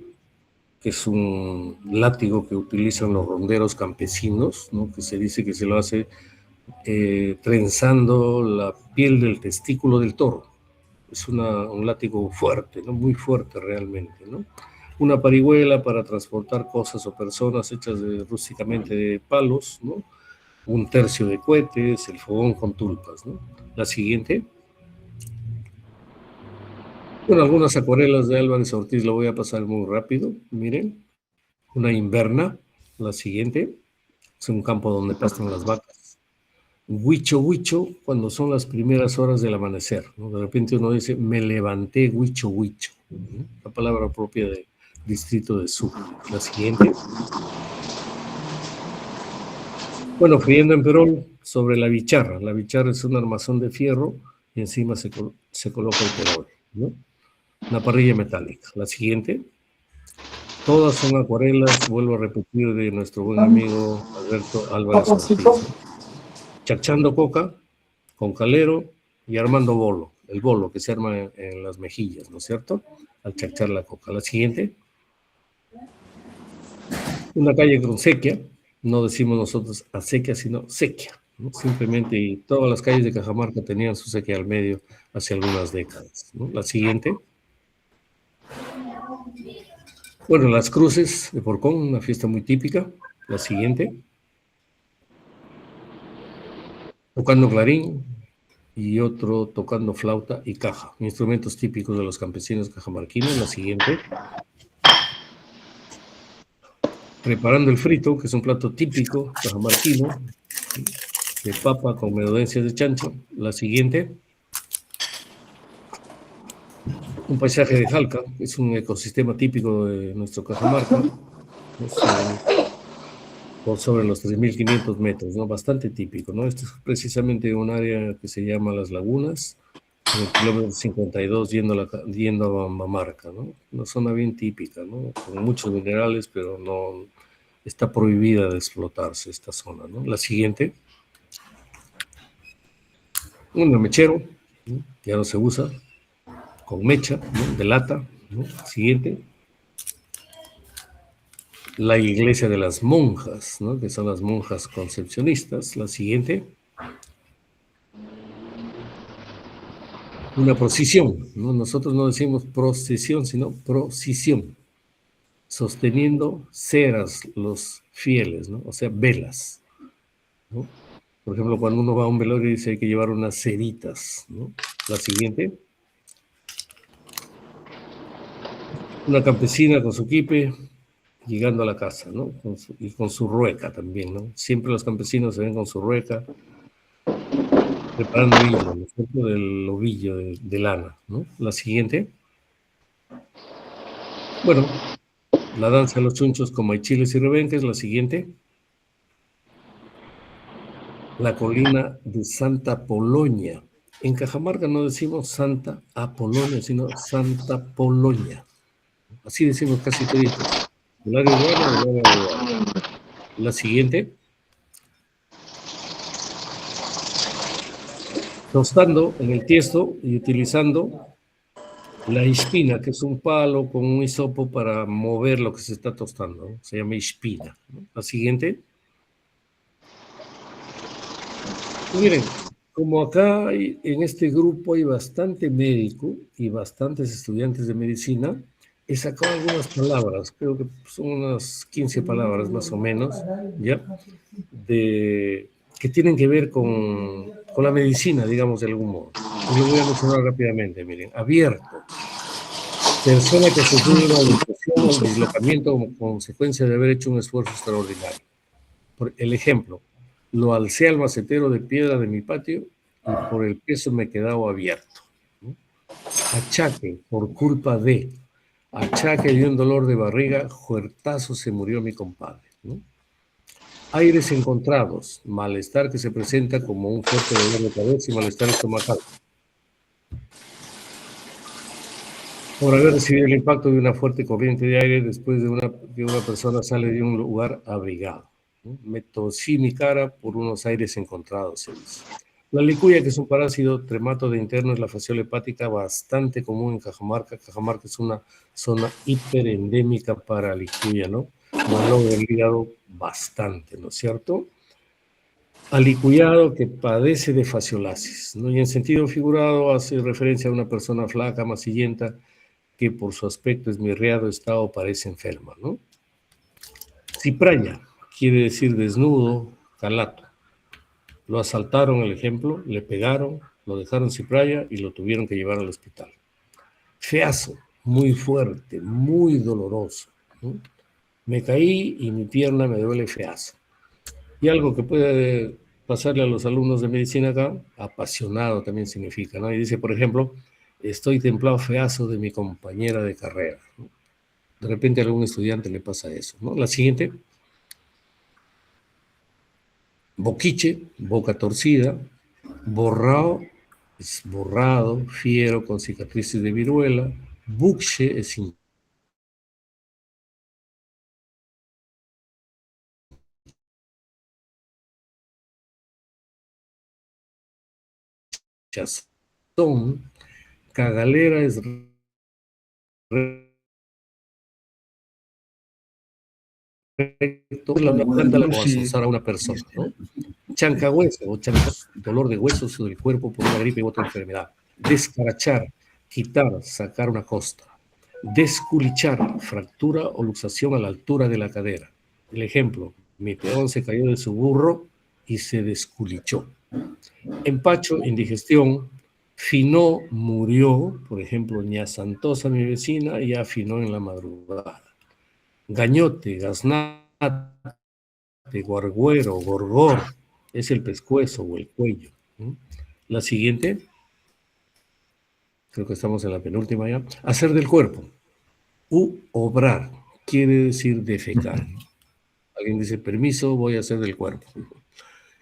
que es un látigo que utilizan los ronderos campesinos, ¿no? Que se dice que se lo hace trenzando la piel del testículo del toro. Es un látigo fuerte, ¿no? Muy fuerte realmente, ¿no? Una parihuela para transportar cosas o personas hechas rústicamente de palos, ¿no? Un tercio de cohetes, el fogón con tulpas, ¿no? La siguiente. Bueno, algunas acuarelas de Álvarez Ortiz, lo voy a pasar muy rápido. Miren, una inverna. La siguiente es un campo donde pastan las vacas. Huicho, huicho, cuando son las primeras horas del amanecer, ¿no? De repente uno dice, me levanté, huicho, huicho, ¿no? La palabra propia del distrito de Sucre. La siguiente. Bueno, friendo en Perón, sobre la bicharra. La bicharra es un armazón de fierro y encima se coloca el perón, ¿no? Una parrilla metálica. La siguiente. Todas son acuarelas, vuelvo a repetir, de nuestro buen amigo Alberto Álvarez Ortiz. Chachando coca con calero y armando bolo. El bolo que se arma en las mejillas, ¿no es cierto? Al chachar la coca. La siguiente. Una calle con sequía. No decimos nosotros acequia, sino sequía, ¿no? Simplemente, y todas las calles de Cajamarca tenían su sequía al medio hace algunas décadas, ¿no? La siguiente. Bueno, las cruces de Porcón, una fiesta muy típica. La siguiente. Tocando clarín y otro tocando flauta y caja. Instrumentos típicos de los campesinos cajamarquinos. La siguiente. Preparando el frito, que es un plato típico cajamarquino, de papa con menudencias de chancho. La siguiente. Un paisaje de Jalca, que es un ecosistema típico de nuestro Cajamarca, por sobre los 3.500 metros, ¿no? Bastante típico, ¿no? Esto es precisamente un área que se llama Las Lagunas, en el kilómetro 52 yendo a Bambamarca, ¿no? Una zona bien típica, ¿no? Con muchos minerales, pero no está prohibida de explotarse esta zona, ¿no? La siguiente, un mechero, ¿no? Ya no se usa, con mecha, ¿no? De lata, ¿no? Siguiente, la iglesia de las monjas, ¿no? Que son las monjas concepcionistas. La siguiente, una procesión, ¿no? Nosotros no decimos procesión, sino procesión, sosteniendo ceras los fieles, ¿no? O sea, velas, ¿no? Por ejemplo, cuando uno va a un velorio y dice hay que llevar unas ceritas, ¿no? La siguiente, una campesina con su quipe llegando a la casa, ¿no? Y con su rueca también, ¿no? Siempre los campesinos se ven con su rueca preparando hilo, ¿no es cierto? Del ovillo de lana, ¿no? La siguiente, bueno, la danza de los chunchos con maichiles y rebenques. La siguiente, la colina de Santa Polonia. En Cajamarca no decimos Santa Apolonia, sino Santa Polonia. Así decimos casi toditos. Del área urbana, del área rural. La siguiente, tostando en el tiesto y utilizando la ispina, que es un palo con un hisopo para mover lo que se está tostando, ¿no? Se llama ispina, ¿no? La siguiente. Y miren, como acá en este grupo hay bastante médico y bastantes estudiantes de medicina, he sacado algunas palabras, creo que son unas 15 palabras más o menos, ¿ya? Que tienen que ver con la medicina, digamos, de algún modo. Y lo voy a mencionar rápidamente, miren. Abierto. Persona que sufrió una depresión o dislocamiento como consecuencia de haber hecho un esfuerzo extraordinario. Por el ejemplo, lo alcé al macetero de piedra de mi patio y por el peso me quedaba abierto, ¿no? Achaque, por culpa de. Achaque de un dolor de barriga, juertazo se murió mi compadre, ¿no? Aires encontrados, malestar que se presenta como un fuerte dolor de cabeza y malestar estomacal. Por haber recibido el impacto de una fuerte corriente de aire después de que una persona sale de un lugar abrigado, ¿no? Me torcí mi cara por unos aires encontrados, se dice. La licuya, que es un parásito tremato de interno, es la fasciola hepática bastante común en Cajamarca. Cajamarca es una zona hiperendémica para licuya, ¿no? Malo del hígado bastante, ¿no es cierto? Alicuyado que padece de fasciolasis, ¿no? Y en sentido figurado hace referencia a una persona flaca, macillenta, que por su aspecto esmirriado estado parece enferma, ¿no? Cipraya quiere decir desnudo, calato. Lo asaltaron, el ejemplo, le pegaron, lo dejaron cipraya y lo tuvieron que llevar al hospital. Feazo, muy fuerte, muy doloroso, ¿no? Me caí y mi pierna me duele feazo. Y algo que puede pasarle a los alumnos de medicina acá, apasionado también significa, ¿no? Y dice, por ejemplo, estoy templado feazo de mi compañera de carrera, ¿no? De repente a algún estudiante le pasa eso, ¿no? La siguiente, boquiche, boca torcida, borrado, es borrado, fiero, con cicatrices de viruela, buche es hinchazón, cagalera es recto, la planta o azuzar a una persona, ¿no? Chancahueso o dolor de huesos o del cuerpo por una gripe u otra enfermedad. Descarachar, quitar, sacar una costa. Desculichar, fractura o luxación a la altura de la cadera. El ejemplo, mi peón se cayó de su burro y se desculichó. Empacho, indigestión. Finó, murió, por ejemplo, ñasantosa, mi vecina, ya afinó en la madrugada. Gañote, gaznate, guarguero, gorgor, es el pescuezo o el cuello, ¿no? La siguiente, creo que estamos en la penúltima ya. Hacer del cuerpo. Obrar, quiere decir defecar. Alguien dice, permiso, voy a hacer del cuerpo.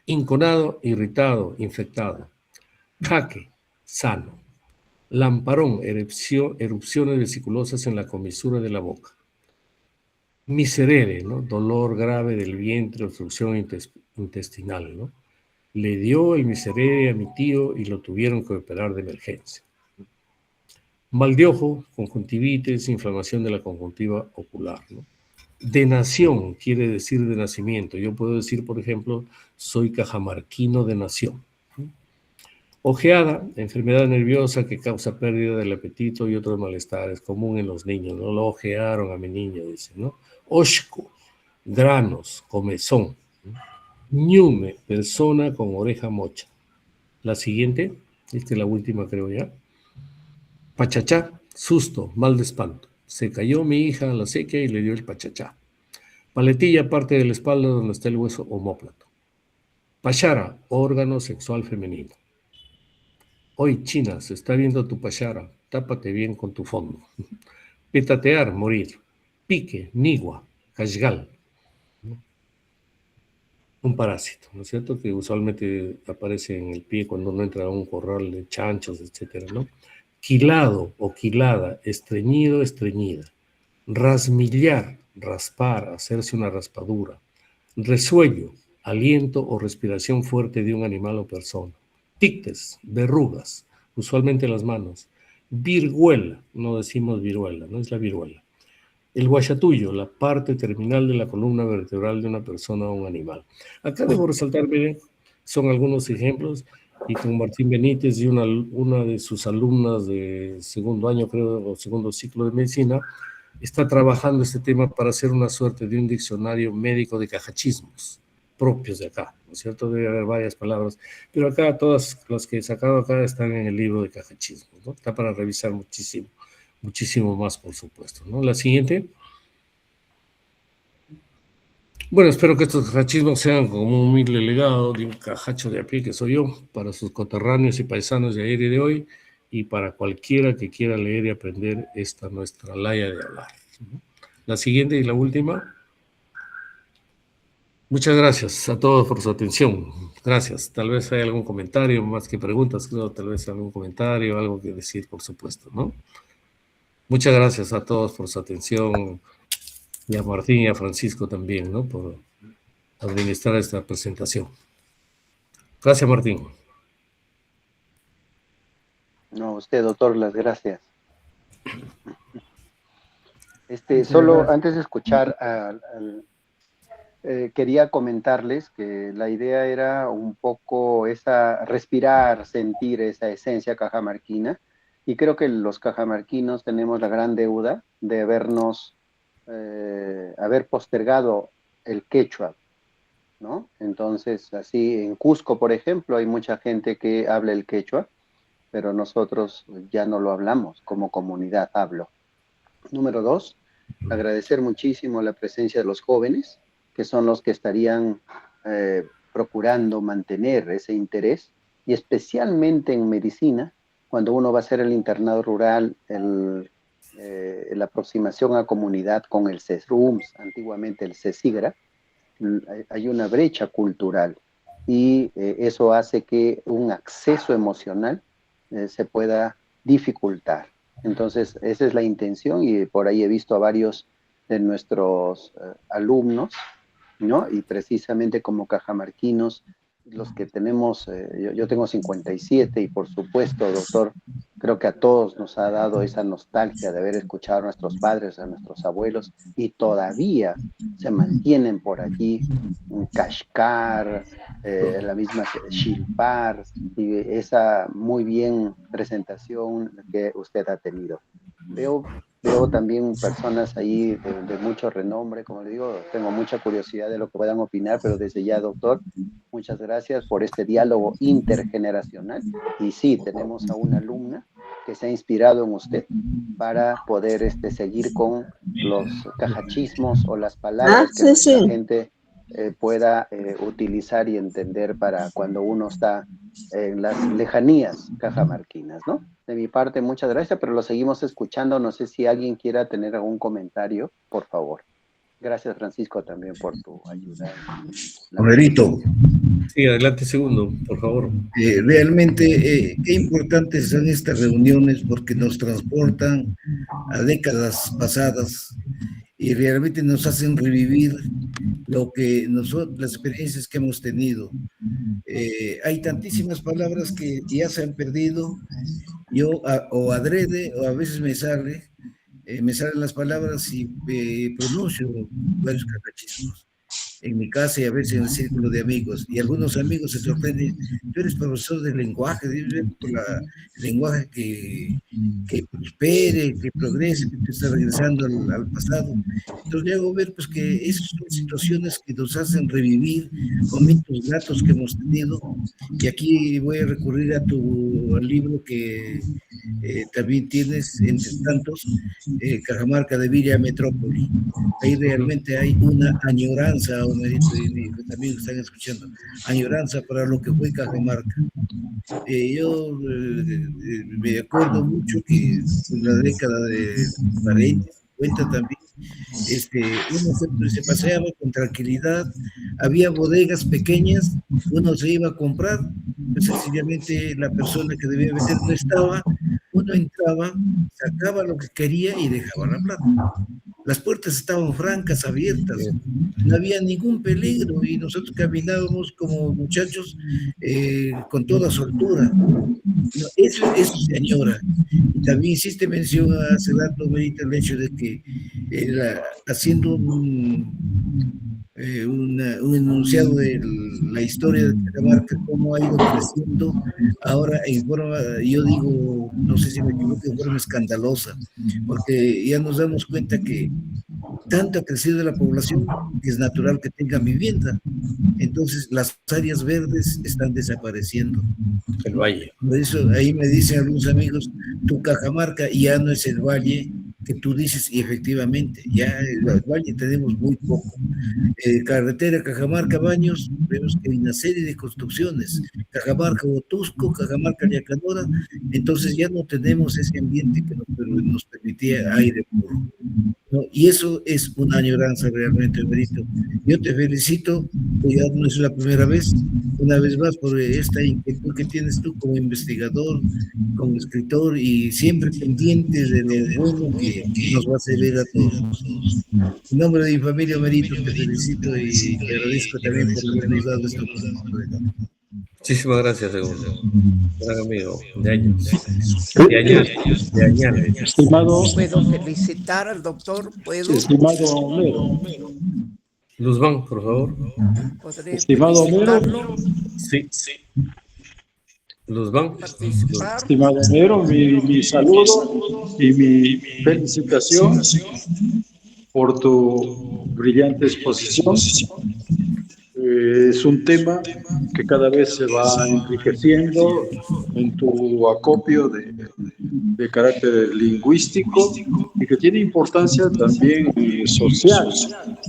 Inconado, irritado, infectado. Jaque, sano. lamparón, erupciones vesiculosas en la comisura de la boca. Miserere, ¿no? Dolor grave del vientre, obstrucción intestinal, ¿no? Le dio el miserere a mi tío y lo tuvieron que operar de emergencia. Mal de ojo, conjuntivitis, inflamación de la conjuntiva ocular, ¿no? De nación quiere decir de nacimiento. Yo puedo decir, por ejemplo, soy cajamarquino de nación. Ojeada, enfermedad nerviosa que causa pérdida del apetito y otros malestares, común en los niños, ¿no? Lo ojearon a mi niño, dice, ¿no? Oshko, granos, comezón. Ñume, persona con oreja mocha. La siguiente, esta es la última creo ya. Pachachá, susto, mal de espanto. Se cayó mi hija a la sequía y le dio el pachachá. Paletilla, parte de la espalda donde está el hueso omóplato. Pachara, órgano sexual femenino. Hoy, China, se está viendo tu pachara. Tápate bien con tu fondo. Petatear, morir. Pique, nigua, cashgal. Un parásito, ¿no es cierto? Que usualmente aparece en el pie cuando uno entra a un corral de chanchos, etcétera, ¿no? Quilado o quilada, estreñido, estreñida. Rasmillar, raspar, hacerse una raspadura. Resuello, aliento o respiración fuerte de un animal o persona. Tictes, verrugas, usualmente las manos. Viruela, no decimos viruela, no es la viruela. El guayatullo, la parte terminal de la columna vertebral de una persona o un animal. Acá debo resaltar, miren, son algunos ejemplos, y con Martín Benítez y una de sus alumnas de segundo año, creo, o segundo ciclo de medicina, está trabajando este tema para hacer una suerte de un diccionario médico de cajachismos propios de acá, ¿no es cierto? Debe haber varias palabras, pero acá todas las que he sacado acá están en el libro de cajachismos, ¿no? Está para revisar muchísimo, muchísimo más, por supuesto, ¿no? La siguiente. Bueno, espero que estos cajachismos sean como un humilde legado de un cajacho de a pie que soy yo, para sus coterráneos y paisanos de ayer y de hoy, y para cualquiera que quiera leer y aprender esta nuestra laya de hablar. La siguiente y la última. Muchas gracias a todos por su atención. Gracias. Tal vez hay algún comentario, más que preguntas, creo, tal vez algún comentario, algo que decir, por supuesto, ¿no? Muchas gracias a todos por su atención, y a Martín y a Francisco también, ¿no? Por administrar esta presentación. Gracias, Martín. No, usted, doctor, las gracias. Solo antes de escuchar quería comentarles que la idea era un poco respirar, sentir esa esencia cajamarquina, y creo que los cajamarquinos tenemos la gran deuda de haber postergado el quechua, ¿no? Entonces, así en Cusco, por ejemplo, hay mucha gente que habla el quechua, pero nosotros ya no lo hablamos, como comunidad hablo. Número 2, agradecer muchísimo la presencia de los jóvenes, que son los que estarían procurando mantener ese interés, y especialmente en medicina, cuando uno va a hacer el internado rural, la aproximación a comunidad con el CESRUMS, antiguamente el CESIGRA, hay una brecha cultural, y eso hace que un acceso emocional se pueda dificultar. Entonces, esa es la intención, y por ahí he visto a varios de nuestros alumnos, ¿no? Y precisamente como cajamarquinos, los que tenemos, yo tengo 57, y por supuesto, doctor, creo que a todos nos ha dado esa nostalgia de haber escuchado a nuestros padres, a nuestros abuelos, y todavía se mantienen por allí, Kashgar, la misma Shilpar, y esa muy bien presentación que usted ha tenido. Veo también personas ahí de mucho renombre, como le digo, tengo mucha curiosidad de lo que puedan opinar, pero desde ya, doctor, muchas gracias por este diálogo intergeneracional. Y sí, tenemos a una alumna que se ha inspirado en usted para poder seguir con los cajachismos o las palabras que nuestra gente pueda utilizar y entender para cuando uno está en las lejanías cajamarquinas, ¿no? De mi parte, muchas gracias, pero lo seguimos escuchando. No sé si alguien quiera tener algún comentario, por favor. Gracias, Francisco, también por tu ayuda. Homerito, Sí, adelante, segundo, por favor. realmente qué importantes son estas reuniones porque nos transportan a décadas pasadas y realmente nos hacen revivir lo que nosotros, las experiencias que hemos tenido. Hay tantísimas palabras que ya se han perdido. Yo o adrede o a veces me salen las palabras y pronuncio varios cacachismos en mi casa y a veces en el círculo de amigos. Y algunos amigos se sorprenden, tú eres profesor de lenguaje, debes ver por el lenguaje que prospere, que progrese, que te está regresando al pasado. Entonces le hago ver pues que esas son situaciones que nos hacen revivir momentos gratos que hemos tenido. Y aquí voy a recurrir a tu libro que también tienes, entre tantos, Cajamarca de Villa Metrópoli. Ahí realmente hay una añoranza, Homerito, y los amigos están escuchando, añoranza para lo que fue Cajamarca. Yo me acuerdo mucho que en la década de 40, 50 también, uno se paseaba con tranquilidad, había bodegas pequeñas, uno se iba a comprar, pues sencillamente la persona que debía vender no estaba, uno entraba, sacaba lo que quería y dejaba la plata. Las puertas estaban francas, abiertas, no había ningún peligro y nosotros caminábamos como muchachos con toda soltura. No, eso señora. Y también hiciste mención hace rato, Benita, el hecho de que haciendo un enunciado de la historia de Cajamarca, cómo ha ido creciendo ahora en forma, yo digo, no sé si me equivoco, en forma escandalosa, porque ya nos damos cuenta que tanto ha crecido la población que es natural que tengan vivienda. Entonces las áreas verdes están desapareciendo. El valle. Por eso ahí me dicen algunos amigos, tu Cajamarca ya no es el valle que tú dices, y efectivamente, ya el valle tenemos muy poco. Carretera Cajamarca Baños, vemos que hay una serie de construcciones, Cajamarca Botusco, Cajamarca Yacanora, entonces ya no tenemos ese ambiente que nos permitía aire puro. ¿No? Y eso es una añoranza realmente, Benito. Yo te felicito, que ya no es la primera vez, una vez más por esta inquietud que tienes tú como investigador, como escritor y siempre pendiente de lo bueno que nos va a servir a todos. En nombre de mi familia, Benito, te felicito y te agradezco también por habernos dado esta oportunidad. Muchísimas gracias, segundo. Gran amigo, de años. De años. Estimado, ¿Puedo felicitar al doctor? ¿Puedo? estimado Homero, Luzmán, por favor. ¿Podré estimado Homero, felicitarlo? Sí. Luzmán. Participar. estimado Homero, mi saludo y mi felicitación por tu brillante exposición. Es un tema que cada vez se va enriqueciendo en tu acopio de carácter lingüístico y que tiene importancia también social,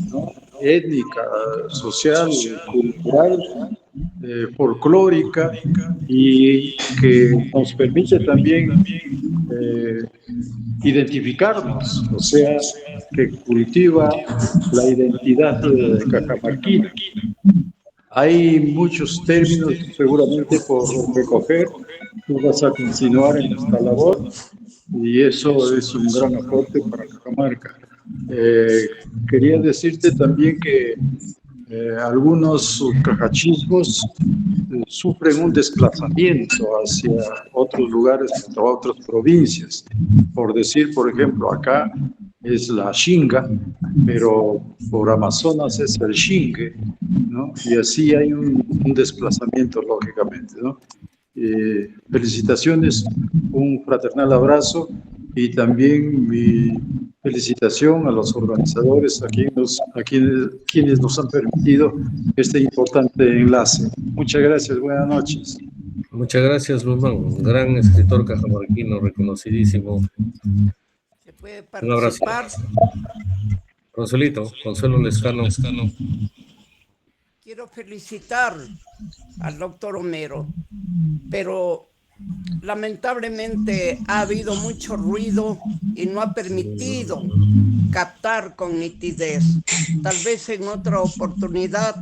¿no? Étnica, social, cultural, folclórica, y que nos permite también identificarnos, o sea, que cultiva la identidad cajamarquina. Hay muchos términos seguramente por recoger, tú vas a continuar en esta labor y eso es un gran aporte para Cajamarca. Quería decirte también que algunos cajachismos sufren un desplazamiento hacia otros lugares, a otras provincias. Por decir, por ejemplo, acá es la Xinga, pero por Amazonas es el Xingue, ¿no? Y así hay un desplazamiento, lógicamente, ¿no? Felicitaciones, un fraternal abrazo y también mi felicitación a los organizadores, a quienes nos han permitido este importante enlace. Muchas gracias, buenas noches. Muchas gracias, Luzmán, un gran escritor cajamarquino, reconocidísimo. ¿Se puede Un abrazo. participar? Consuelo Lescano. Quiero felicitar al doctor Homero, pero lamentablemente ha habido mucho ruido y no ha permitido captar con nitidez. Tal vez en otra oportunidad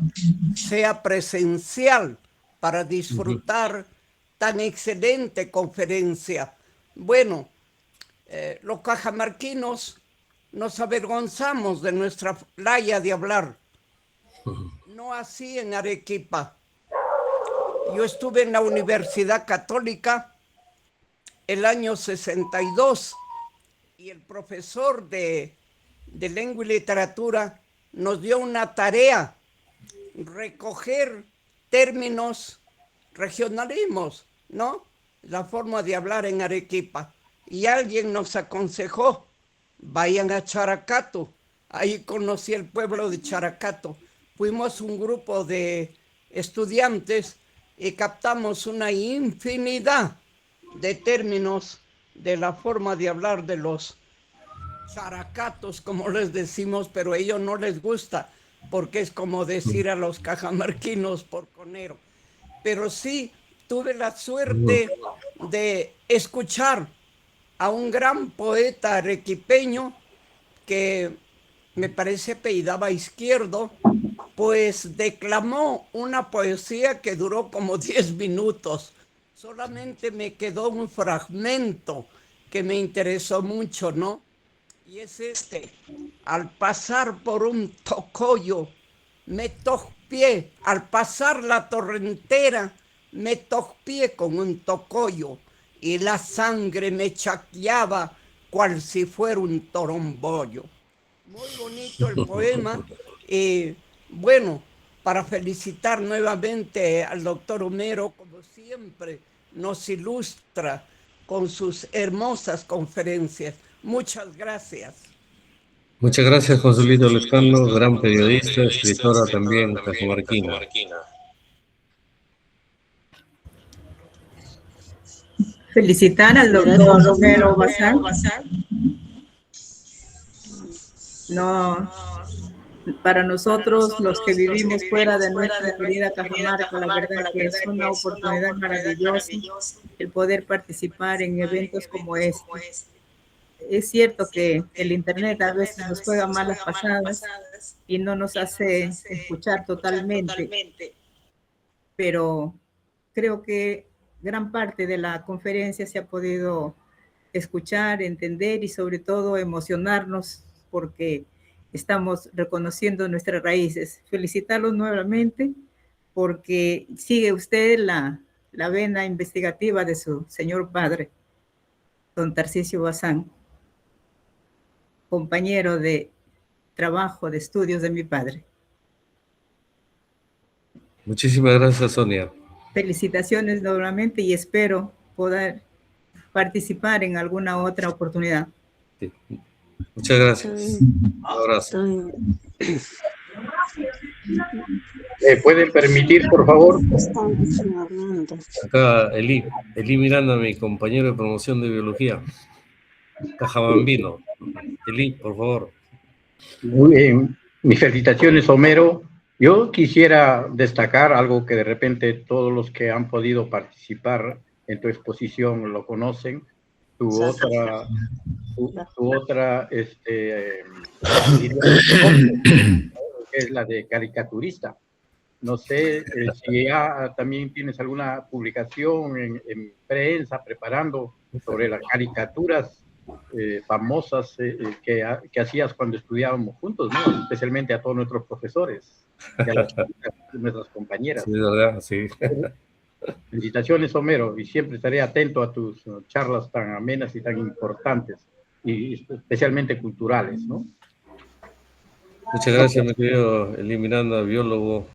sea presencial para disfrutar tan excelente conferencia. Bueno, los cajamarquinos nos avergonzamos de nuestra playa de hablar. No así en Arequipa. Yo estuve en la Universidad Católica el año 62 y el profesor de lengua y literatura nos dio una tarea, recoger términos, regionalismos, ¿no? La forma de hablar en Arequipa. Y alguien nos aconsejó, vayan a Characato. Ahí conocí el pueblo de Characato. Fuimos un grupo de estudiantes y captamos una infinidad de términos de la forma de hablar de los characatos, como les decimos, pero a ellos no les gusta, porque es como decir a los cajamarquinos porconero. Pero sí tuve la suerte de escuchar a un gran poeta arequipeño que me parece apellidaba Izquierdo, pues declamó una poesía que duró como 10 minutos. Solamente me quedó un fragmento que me interesó mucho, ¿no? Y es este: al pasar por un tocoyo, me tospié, al pasar la torrentera, me tospié con un tocoyo, y la sangre me chaqueaba cual si fuera un torombollo. Muy bonito el poema. Bueno, para felicitar nuevamente al doctor Homero, como siempre, nos ilustra con sus hermosas conferencias. Muchas gracias. Muchas gracias, Consuelito Lescano, gran periodista, escritora también cajamarquina. Felicitar al doctor Homero Bazán. No, para nosotros, los que vivimos fuera de nuestra querida Cajamarca, la verdad que es una oportunidad maravillosa el poder participar en eventos como este. Es cierto que el Internet a veces nos juega malas pasadas y no nos hace escuchar totalmente, pero creo que gran parte de la conferencia se ha podido escuchar, entender y sobre todo emocionarnos porque estamos reconociendo nuestras raíces. Felicitarlos nuevamente porque sigue usted la vena investigativa de su señor padre, don Tarcisio Bazán, compañero de trabajo, de estudios de mi padre. Muchísimas gracias, Sonia. Felicitaciones nuevamente y espero poder participar en alguna otra oportunidad. Sí. Muchas gracias. Un abrazo. ¿Pueden permitir, por favor? Acá Eli Miranda, mi compañero de promoción de biología. Cajabambino. Eli, por favor. Muy bien. Mis felicitaciones, Homero. Yo quisiera destacar algo que de repente todos los que han podido participar en tu exposición lo conocen. Tu otra que es la de caricaturista. No sé si ya también tienes alguna publicación en prensa preparando sobre las caricaturas famosas que hacías cuando estudiábamos juntos, ¿no? Especialmente a todos nuestros profesores y a nuestras compañeras. Sí, verdad, sí. Felicitaciones, Homero, y siempre estaré atento a tus charlas tan amenas y tan importantes, y especialmente culturales, ¿no? Muchas gracias, mi querido Eli Miranda, biólogo,